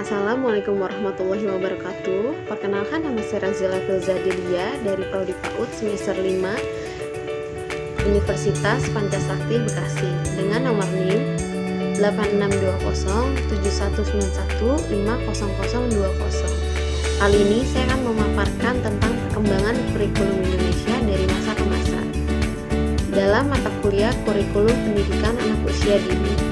Assalamualaikum warahmatullahi wabarakatuh. Perkenalkan, nama saya Razila Filzadelia dari Prodi PAUD semester 5 Universitas Pancasakti Bekasi dengan nomor NIM 86207191500020. Kali ini saya akan memaparkan tentang perkembangan kurikulum Indonesia dari masa ke masa dalam mata kuliah kurikulum pendidikan anak usia dini.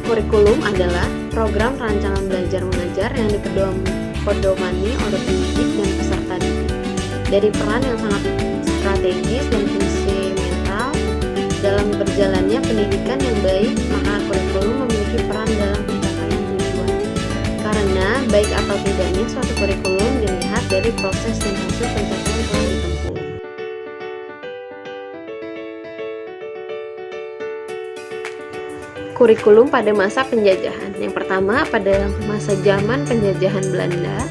Kurikulum adalah program rancangan belajar mengajar yang dipedomani oleh pendidik dan peserta didik. Dari peran yang sangat strategis dan fundamental dalam berjalannya pendidikan yang baik, maka kurikulum memiliki peran dalam pencapaian tujuan. Karena baik atau tidaknya suatu kurikulum dilihat dari proses dan hasil pencapaian telah ditempuh. Kurikulum pada masa penjajahan. Yang pertama, pada masa zaman penjajahan Belanda,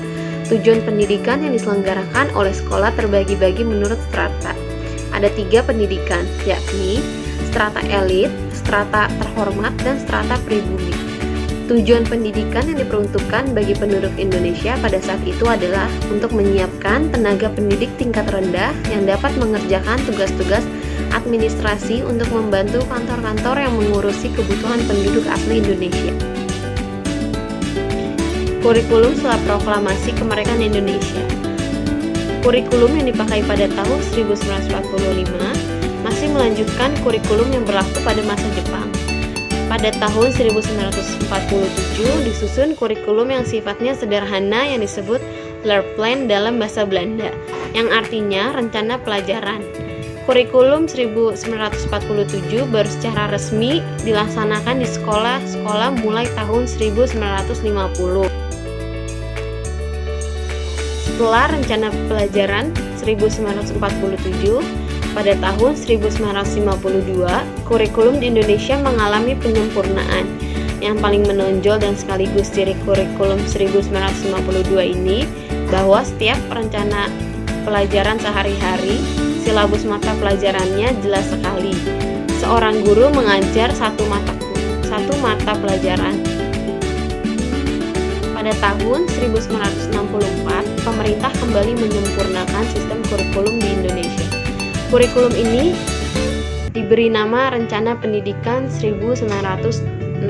tujuan pendidikan yang diselenggarakan oleh sekolah terbagi-bagi menurut strata. Ada 3 pendidikan, yakni strata elit, strata terhormat, dan strata pribumi. Tujuan pendidikan yang diperuntukkan bagi penduduk Indonesia pada saat itu adalah untuk menyiapkan tenaga pendidik tingkat rendah yang dapat mengerjakan tugas-tugas administrasi untuk membantu kantor-kantor yang mengurusi kebutuhan penduduk asli Indonesia. Kurikulum setelah proklamasi kemerdekaan Indonesia. Kurikulum yang dipakai pada tahun 1945 masih melanjutkan kurikulum yang berlaku pada masa Jepang. Pada tahun 1947 disusun kurikulum yang sifatnya sederhana yang disebut Leerplan dalam bahasa Belanda, yang artinya rencana pelajaran. Kurikulum 1947 baru secara resmi dilaksanakan di sekolah-sekolah mulai tahun 1950. Setelah rencana pelajaran 1947, pada tahun 1952, kurikulum di Indonesia mengalami penyempurnaan. Yang paling menonjol dan sekaligus ciri kurikulum 1952 ini bahwa setiap rencana pelajaran sehari-hari, silabus mata pelajarannya jelas sekali. Seorang guru mengajar satu mata pelajaran. Pada tahun 1964, pemerintah kembali menyempurnakan sistem kurikulum di Indonesia. Kurikulum ini diberi nama Rencana Pendidikan 1964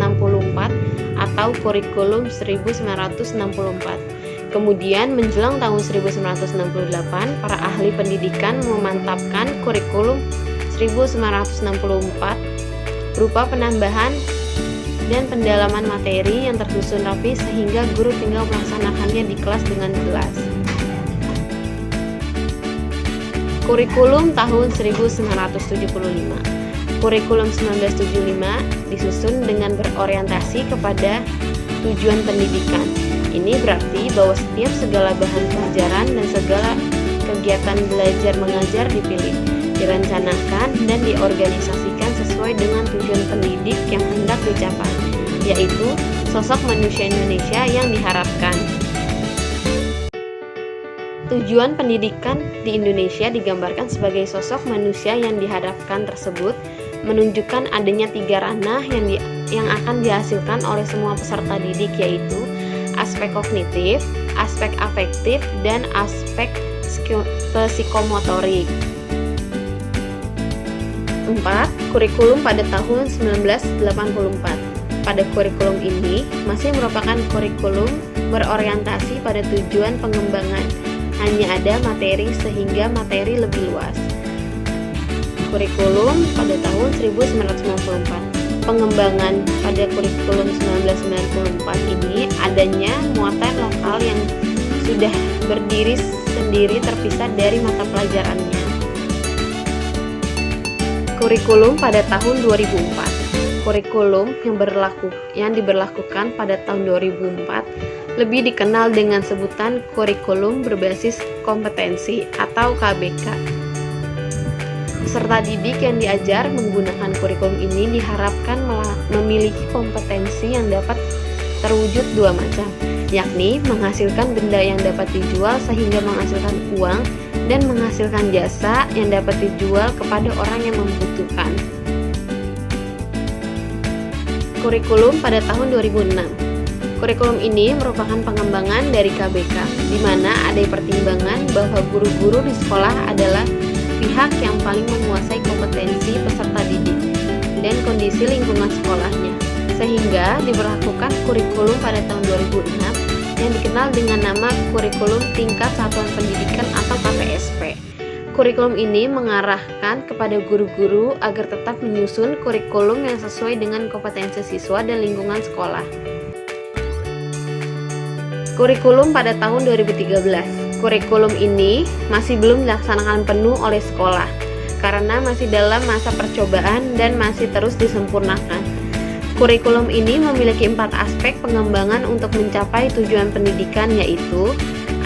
atau Kurikulum 1964. Kemudian menjelang tahun 1968, para ahli pendidikan memantapkan kurikulum 1964 berupa penambahan dan pendalaman materi yang tersusun rapi sehingga guru tinggal melaksanakannya di kelas dengan jelas. Kurikulum tahun 1975. Kurikulum 1975 disusun dengan berorientasi kepada tujuan pendidikan. Ini berarti bahwa setiap segala bahan pelajaran dan segala kegiatan belajar mengajar dipilih, direncanakan, dan diorganisasikan sesuai dengan tujuan pendidik yang hendak dicapai, yaitu sosok manusia Indonesia yang diharapkan. Tujuan pendidikan di Indonesia digambarkan sebagai sosok manusia yang diharapkan tersebut menunjukkan adanya 3 ranah yang akan dihasilkan oleh semua peserta didik, yaitu aspek kognitif, aspek afektif, dan aspek psikomotorik. 4. Kurikulum pada tahun 1984. Pada kurikulum ini masih merupakan kurikulum berorientasi pada tujuan pengembangan. Hanya ada materi sehingga materi lebih luas. Kurikulum pada tahun 1994. Pengembangan pada kurikulum 1994 ini adanya muatan lokal yang sudah berdiri sendiri terpisah dari mata pelajarannya. Kurikulum pada tahun 2004. Kurikulum yang diberlakukan pada tahun 2004 lebih dikenal dengan sebutan kurikulum berbasis kompetensi atau KBK. Peserta didik yang diajar menggunakan kurikulum ini diharapkan memiliki kompetensi yang dapat terwujud 2 macam, yakni menghasilkan benda yang dapat dijual sehingga menghasilkan uang, dan menghasilkan jasa yang dapat dijual kepada orang yang membutuhkan. kurikulum pada tahun 2006. Kurikulum ini merupakan pengembangan dari KBK, di mana ada pertimbangan bahwa guru-guru di sekolah adalah pihak yang paling menguasai kompetensi peserta didik dan kondisi lingkungan sekolahnya, sehingga diberlakukan kurikulum pada tahun 2006 yang dikenal dengan nama Kurikulum Tingkat Satuan Pendidikan atau KPSP. Kurikulum ini mengarahkan kepada guru-guru agar tetap menyusun kurikulum yang sesuai dengan kompetensi siswa dan lingkungan sekolah. Kurikulum pada tahun 2013. Kurikulum ini masih belum dilaksanakan penuh oleh sekolah karena masih dalam masa percobaan dan masih terus disempurnakan. Kurikulum ini memiliki 4 aspek pengembangan untuk mencapai tujuan pendidikan, yaitu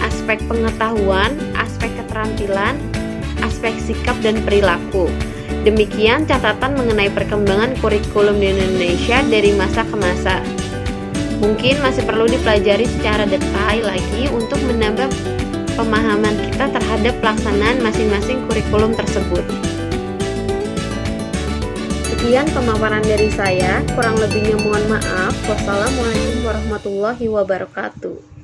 aspek pengetahuan, aspek keterampilan, aspek sikap dan perilaku. Demikian catatan mengenai perkembangan kurikulum di Indonesia dari masa ke masa. Mungkin masih perlu dipelajari secara detail lagi untuk menambah pemahaman kita terhadap pelaksanaan masing-masing kurikulum tersebut. Sekian pemaparan dari saya, kurang lebihnya mohon maaf. Wassalamualaikum warahmatullahi wabarakatuh.